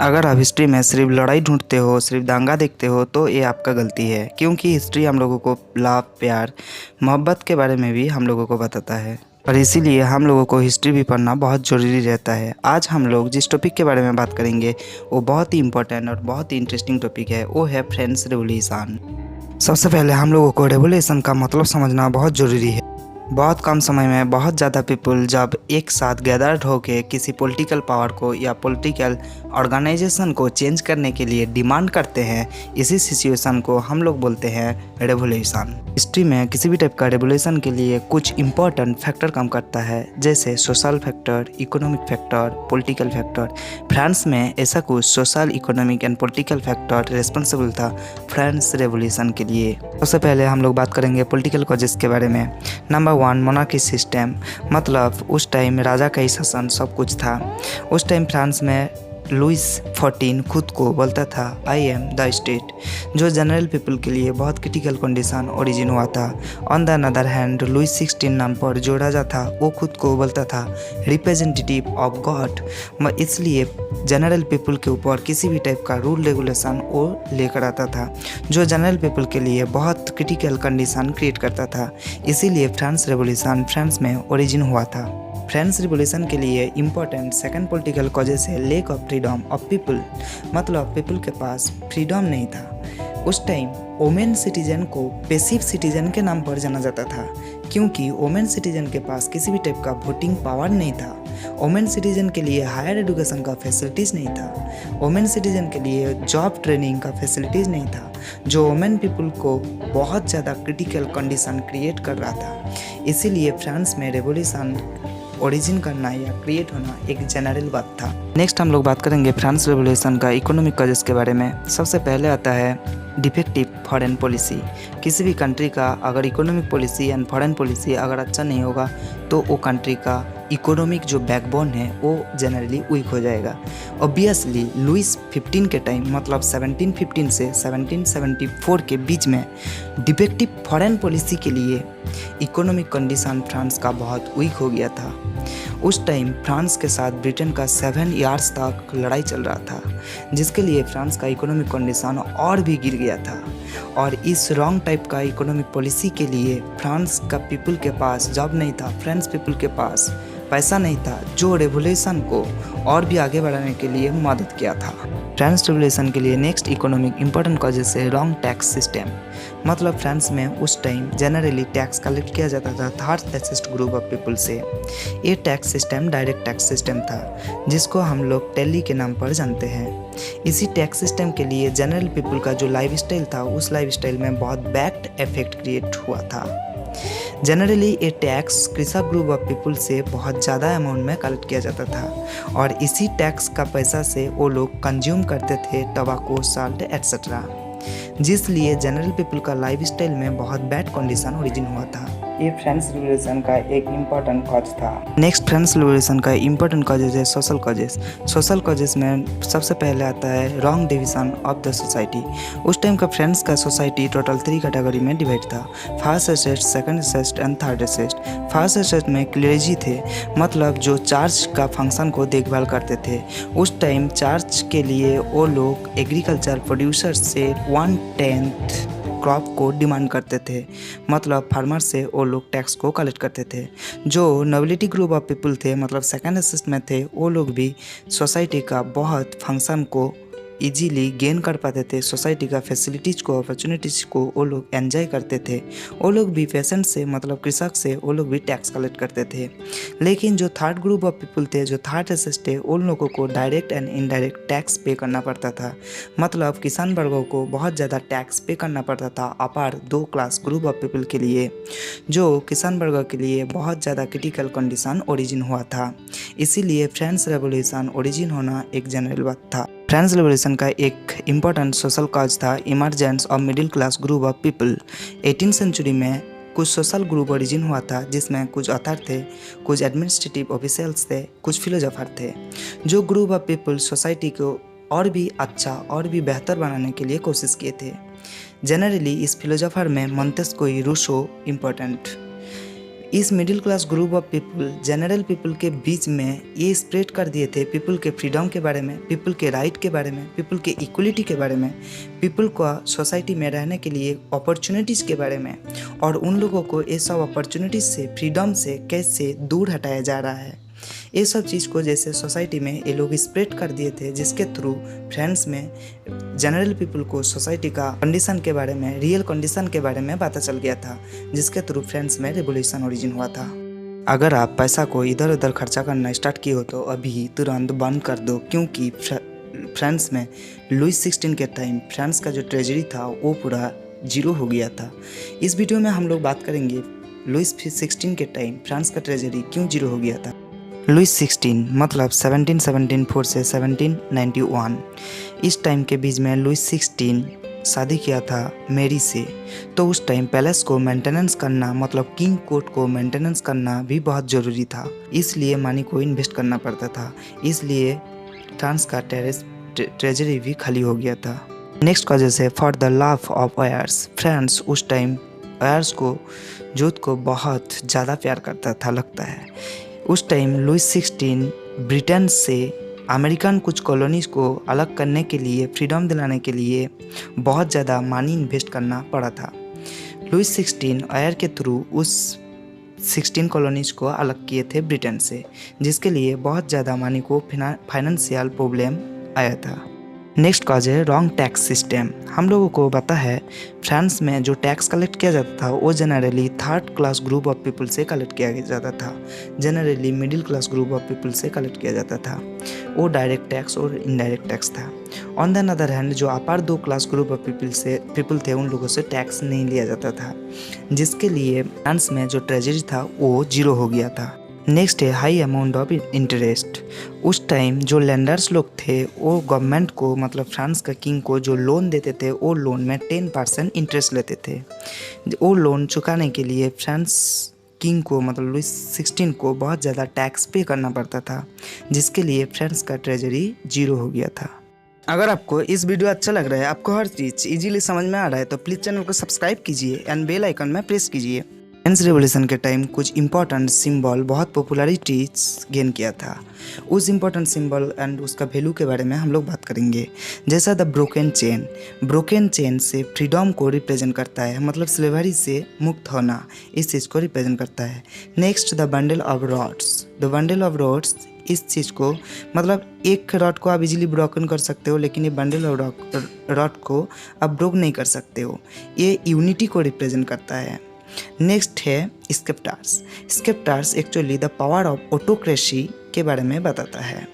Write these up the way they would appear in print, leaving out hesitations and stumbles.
अगर आप हिस्ट्री में सिर्फ लड़ाई ढूंढते हो, सिर्फ दंगा देखते हो तो ये आपका गलती है, क्योंकि हिस्ट्री हम लोगों को लव, प्यार, मोहब्बत के बारे में भी हम लोगों को बताता है और इसीलिए हम लोगों को हिस्ट्री भी पढ़ना बहुत ज़रूरी रहता है। आज हम लोग जिस टॉपिक के बारे में बात करेंगे वो बहुत ही इंपॉर्टेंट और बहुत ही इंटरेस्टिंग टॉपिक है, वो है फ्रेंच रेवोल्यूशन। सबसे पहले हम लोगों को रेवोल्यूशन का मतलब समझना बहुत ज़रूरी है। बहुत कम समय में बहुत ज़्यादा पीपल जब एक साथ गैदर्ड होकर किसी पॉलिटिकल पावर को या पॉलिटिकल ऑर्गेनाइजेशन को चेंज करने के लिए डिमांड करते हैं, इसी सिचुएशन को हम लोग बोलते हैं रेवोल्यूशन। हिस्ट्री में किसी भी टाइप का रेवोल्यूशन के लिए कुछ इंपॉर्टेंट फैक्टर काम करता है, जैसे social factor, economic factor, political factor. France में ऐसा कुछ social, economic and political factor responsible था फ्रेंच रेवोल्यूशन के लिए। सबसे पहले हम लोग बात करेंगे पॉलिटिकल कॉजेस के बारे में। नंबर 1, मोनार्की सिस्टम, मतलब उस टाइम राजा का ही शासन सब कुछ था। उस टाइम फ्रांस में लुइस 14 खुद को बोलता था आई एम द स्टेट, जो जनरल पीपल के लिए बहुत क्रिटिकल कंडीशन ओरिजिन हुआ था। On the another hand Louis 16 नाम पर जो राजा था वो खुद को बोलता था रिप्रेजेंटेटिव ऑफ गॉड, इसलिए जनरल पीपल के ऊपर किसी भी टाइप का रूल रेगुलेशन वो लेकर आता था, जो जनरल पीपल के लिए बहुत क्रिटिकल कंडीशन क्रिएट करता था। इसीलिए फ्रांस रेवोल्यूशन फ्रांस में ओरिजिन हुआ था। फ्रेंच रिवोल्यूशन के लिए इम्पोर्टेंट सेकंड पॉलिटिकल कॉजेस है lake of freedom of people, मतलब पीपल के पास फ्रीडम नहीं था। उस टाइम वोमेन सिटीजन को पैसिव सिटीजन के नाम पर जाना जाता था, क्योंकि वोमेन सिटीजन के पास किसी भी टाइप का वोटिंग पावर नहीं था। वोमेन सिटीजन के लिए हायर एजुकेशन का फैसिलिटीज़ नहीं था। वोमेन सिटीजन के लिए जॉब ट्रेनिंग का फैसिलिटीज़ नहीं था, जो वोमेन पीपल को बहुत ज़्यादा क्रिटिकल कंडीशन क्रिएट कर रहा था। इसीलिए फ्रांस में रेवोल्यूशन ओरिजिन करना या क्रिएट होना एक जनरल बात था। नेक्स्ट हम लोग बात करेंगे फ्रांस रेवोल्यूशन का इकोनॉमिक कॉजेस के बारे में। सबसे पहले आता है डिफेक्टिव फॉरेन पॉलिसी। किसी भी कंट्री का अगर economic policy and foreign policy अगर अच्छा नहीं होगा तो वो कंट्री का इकोनॉमिक जो बैकबोन है वो जनरली वीक हो जाएगा। ऑब्वियसली लुइस 15 के टाइम, मतलब 1715 से 1774 के बीच में डिफेक्टिव फॉरेन पॉलिसी के लिए इकोनॉमिक कंडीशन फ्रांस का बहुत वीक हो गया था। उस टाइम फ्रांस के साथ ब्रिटेन का 7 इयर्स तक लड़ाई चल रहा था, जिसके लिए फ्रांस का इकोनॉमिक कंडीशन और भी गिर गया था। और इस रॉन्ग टाइप का इकोनॉमिक पॉलिसी के लिए फ्रांस का पीपल के पास जॉब नहीं था, फ्रेंच पीपल के पास पैसा नहीं था, जो रेवोल्यूशन को और भी आगे बढ़ाने के लिए मदद किया था। फ्रांस रेवोल्यूशन के लिए नेक्स्ट इकोनॉमिक इंपॉर्टेंट कॉजेस है रॉन्ग टैक्स सिस्टम, मतलब फ्रांस में उस टाइम जनरली टैक्स कलेक्ट किया जाता था third estate group of people से। ये tax system direct tax system था, जिसको हम लोग टेली के नाम पर जानते हैं। इसी टैक्स सिस्टम के लिए जनरल पीपल का जो लाइफ स्टाइल था, उस लाइफ स्टाइल में बहुत बैड इफेक्ट क्रिएट हुआ था। जनरली ये टैक्स कृषक ग्रुप ऑफ पीपल से बहुत ज़्यादा अमाउंट में कलेक्ट किया जाता था और इसी टैक्स का पैसा से वो लोग कंज्यूम करते थे टबाको, साल्ट एट्सेट्रा, जिसलिए जनरल पीपल का लाइफ स्टाइल में बहुत बैड कंडीशन ओरिजिन हुआ था। ये फ्रेंच रिवोल्यूशन का एक इम्पॉर्टेंट कॉज था। नेक्स्ट फ्रेंच रिवोल्यूशन का इम्पॉर्टेंट कॉजेज है सोशल कॉजेस। सोशल कॉजेस में सबसे पहले आता है wrong division of the society. उस टाइम का फ्रेंच का सोसाइटी टोटल 3 कैटेगरी में डिवाइड था, first asset, second asset and third asset. First asset में क्लेरिजी थे, मतलब जो चर्च का फंक्शन को देखभाल करते थे। उस टाइम चर्च के लिए वो लोग एग्रीकल्चर प्रोड्यूसर से 1/10 क्रॉप को डिमांड करते थे, मतलब फार्मर से वो लोग टैक्स को कलेक्ट करते थे। जो नोबिलिटी ग्रुप ऑफ पीपल थे, मतलब सेकंड एसेट में थे, वो लोग भी सोसाइटी का बहुत फंक्शन को इजीली गेन कर पाते थे, सोसाइटी का फैसिलिटीज़ को, अपॉर्चुनिटीज़ को वो लोग एंजॉय करते थे। वो लोग भी पेशेंट से, मतलब कृषक से वो लोग भी टैक्स कलेक्ट करते थे। लेकिन जो थर्ड ग्रुप ऑफ पीपल थे, जो थर्ड एसेट थे, उन लोगों को डायरेक्ट एंड इनडायरेक्ट टैक्स पे करना पड़ता था, मतलब किसान वर्गों को बहुत ज़्यादा टैक्स पे करना पड़ता था अपार 2 क्लास ग्रुप ऑफ पीपल के लिए, जो किसान वर्गों के लिए बहुत ज़्यादा क्रिटिकल कंडीशन ओरिजिन हुआ था। इसीलिए फ्रेंच रेवोल्यूशन ओरिजिन होना एक जनरल बात था। फ्रेंच रेवोल्यूशन का एक इम्पॉर्टेंट सोशल कॉज था emergence of middle class group of people. 18th century में कुछ सोशल ग्रुप ओरिजिन हुआ था, जिसमें कुछ ऑथर थे, कुछ एडमिनिस्ट्रेटिव ऑफिशियल्स थे, कुछ फिलोसोफर थे। जो ग्रुप ऑफ पीपल सोसाइटी को और भी अच्छा और भी बेहतर बनाने के लिए कोशिश किए थे। जनरली इस फिलोसोफर में मोंटेस्क्यू, रूसो इम्पोर्टेंट इस middle class group of people general people के बीच में ये स्प्रेड कर दिए थे पीपल के फ्रीडम के बारे में, पीपल के राइट के बारे में, पीपल के इक्वलिटी के बारे में, पीपल को सोसाइटी में रहने के लिए अपॉर्चुनिटीज़ के बारे में, और उन लोगों को ये सब अपॉर्चुनिटीज़ से, फ्रीडम से कैसे दूर हटाया जा रहा है, ये सब चीज़ को जैसे सोसाइटी में ये लोग स्प्रेड कर दिए थे, जिसके थ्रू फ्रेंड्स में जनरल पीपल को सोसाइटी का कंडीशन के बारे में, रियल कंडीशन के बारे में पता चल गया था, जिसके थ्रू फ्रेंड्स में रिवोल्यूशन ओरिजिन हुआ था। अगर आप पैसा को इधर उधर खर्चा करना स्टार्ट किए हो तो अभी तुरंत बंद कर दो, क्योंकि फ्रांस में लुई 16 के टाइम फ्रांस का जो ट्रेजरी था वो पूरा जीरो हो गया था। इस वीडियो में हम लोग बात करेंगे लुई 16 के टाइम फ्रांस का ट्रेजरी क्यों जीरो हो गया था। लुई 16 मतलब 1774 से 1791, इस टाइम के बीच में लुई 16 शादी किया था मेरी से। तो उस टाइम पैलेस को मेंटेनेंस करना मतलब किंग कोर्ट को मेंटेनेंस करना भी बहुत ज़रूरी था, इसलिए मनी को इन्वेस्ट करना पड़ता था, इसलिए फ्रांस का ट्रेजरी भी खाली हो गया था। नेक्स्ट वजह से for the love of Aires, France उस टाइम आयर्स को जोत को बहुत ज़्यादा प्यार करता था लगता है। उस टाइम लुई 16 ब्रिटेन से अमेरिकन कुछ कॉलोनीज़ को अलग करने के लिए, फ्रीडम दिलाने के लिए बहुत ज़्यादा मनी इन्वेस्ट करना पड़ा था। लुई 16 आयर के थ्रू उस 16 कॉलोनीज़ को अलग किए थे ब्रिटेन से, जिसके लिए बहुत ज़्यादा मनी को फाइनेंशियल प्रॉब्लम आया था। नेक्स्ट कॉज है रॉन्ग टैक्स सिस्टम। हम लोगों को पता है फ्रांस में जो टैक्स कलेक्ट किया जाता था वो generally third class group of people से कलेक्ट किया जाता था, generally middle class group of people से कलेक्ट किया जाता था। वो डायरेक्ट टैक्स और इनडायरेक्ट टैक्स था। ऑन द अदर हैंड जो अपर दो क्लास ग्रुप ऑफ पीपल थे उन लोगों से टैक्स नहीं लिया जाता था, जिसके लिए फ्रांस में जो ट्रेजरी था वो जीरो हो गया था। नेक्स्ट है हाई अमाउंट ऑफ इंटरेस्ट। उस टाइम जो लेंडर्स लोग थे वो गवर्नमेंट को मतलब फ्रांस का किंग को जो लोन देते थे वो लोन में 10% इंटरेस्ट लेते थे। वो लोन चुकाने के लिए फ्रांस किंग को मतलब लुई 16 को बहुत ज़्यादा टैक्स पे करना पड़ता था, जिसके लिए फ्रांस का ट्रेजरी जीरो हो गया था। अगर आपको इस वीडियो अच्छा लग रहा है, आपको हर चीज़ इजीली समझ में आ रहा है, तो प्लीज़ चैनल को सब्सक्राइब कीजिए एंड बेल आइकन में प्रेस कीजिए। फ्रेंच रिवॉल्यूशन के टाइम कुछ इंपॉर्टेंट सिंबल बहुत पॉपुलैरिटी गेन किया था। उस इंपॉर्टेंट सिंबल एंड उसका वैल्यू के बारे में हम लोग बात करेंगे। जैसा द ब्रोकन चेन से फ्रीडम को रिप्रेजेंट करता है, मतलब स्लेवरी से मुक्त होना, इस चीज़ को रिप्रेजेंट करता है। Next the bundle of rods, इस चीज़ को मतलब एक रॉड को आप इजीली ब्रोकन कर सकते हो, लेकिन ये बंडल ऑफ रॉड को आप ब्रोक नहीं कर सकते हो। ये यूनिटी को रिप्रेजेंट करता है। नेक्स्ट है sceptres actually the power of autocracy के बारे में बताता है।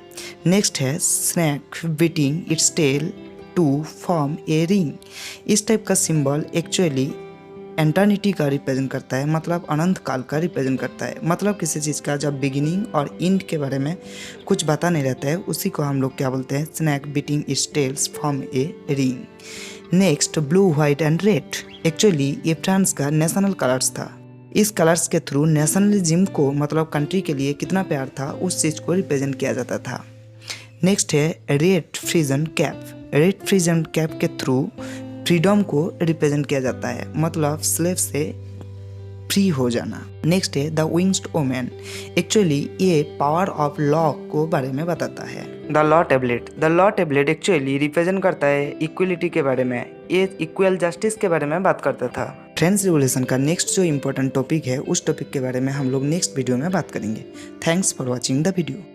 नेक्स्ट है snake beating its tail to form a ring. इस टाइप का सिंबल एक्चुअली एटर्निटी का रिप्रेजेंट करता है, मतलब अनंत काल का रिप्रेजेंट करता है। मतलब किसी चीज़ का जब बिगिनिंग और एंड के बारे में कुछ बता नहीं रहता है, उसी को हम लोग क्या बोलते हैं, snake beating its tails form a ring. Next blue white and red, actually ये फ्रांस का नेशनल कलर्स था। इस कलर्स के थ्रू नेशनलिज्म को मतलब कंट्री के लिए कितना प्यार था उस चीज़ को रिप्रेजेंट किया जाता था। नेक्स्ट है रेड फ्रीजन कैप के थ्रू फ्रीडम को रिप्रेजेंट किया जाता है, मतलब स्लेव से फ्री हो जाना। नेक्स्ट है द विंग्ड वुमेन, एक्चुअली ये पावर ऑफ लॉ को बारे में बताता है। The law tablet actually represent करता है इक्वलिटी के बारे में, ये इक्वल जस्टिस के बारे में बात करता था। फ्रेंच रिवॉल्यूशन का नेक्स्ट जो इम्पोर्टेंट टॉपिक है उस टॉपिक के बारे में हम लोग नेक्स्ट वीडियो में बात करेंगे। Thanks for watching the video.